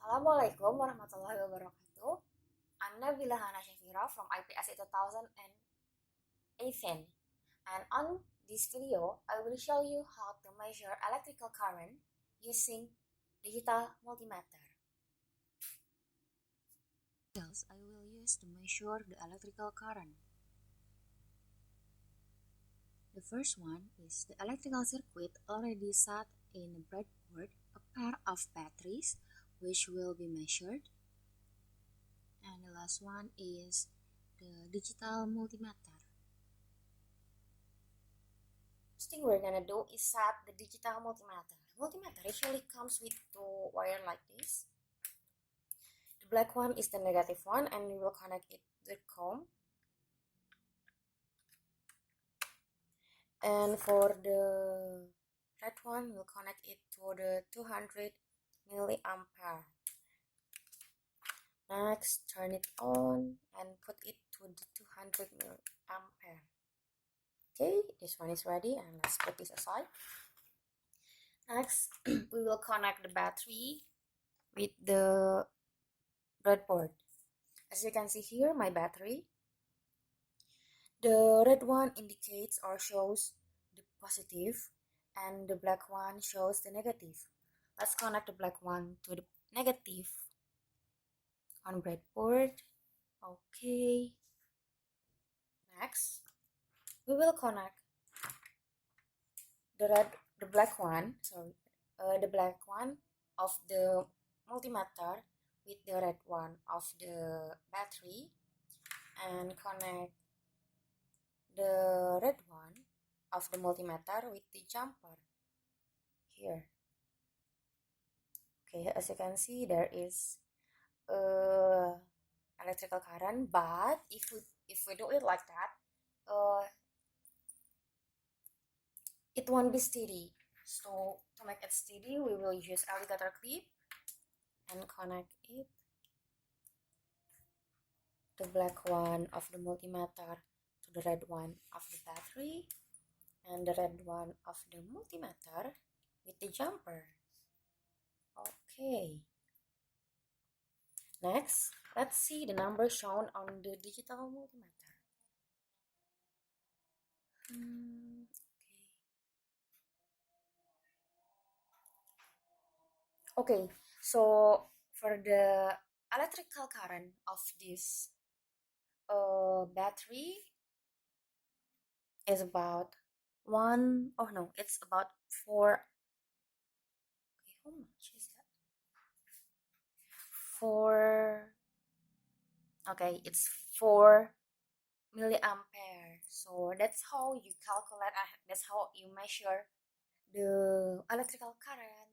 Assalamualaikum warahmatullahi wabarakatuh. I'm Nabilla Hana S from IPS 2018. And on this video, I will show you how to measure electrical current using digital multimeter. I will use to measure the electrical current. The first one is the electrical circuit already set in a breadboard, a pair of batteries which will be measured. And the last one is the digital multimeter. First thing we're gonna do is set the digital multimeter. Multimeter usually comes with two wires like this. The black one is the negative one, and we will connect it to the comb. And for the red one, we'll connect it to the 200 milliampere. Next, turn it on and put it to the 200 milliampere. Okay, this one is ready, and let's put this aside. Next, we will connect the battery with the breadboard. As you can see here, my battery. The red one indicates or shows the positive, and the black one shows the negative. Let's connect the black one to the negative on breadboard. Okay. Next, we will connect the black one of the multimeter with the red one of the battery, and connect the red one of the multimeter with the jumper here. Okay, as you can see, there is electrical current, but if we do it like that, it won't be steady. So to make it steady, we will use alligator clip and connect it, the black one of the multimeter to the red one of the battery, and the red one of the multimeter with the jumper. Okay. Next, let's see the number shown on the digital multimeter. Okay, so for the electrical current of this battery is about it's about 4. Okay, how much is that? 4. Okay, it's 4 milliampere. So that's how you calculate. That's how you measure the electrical current.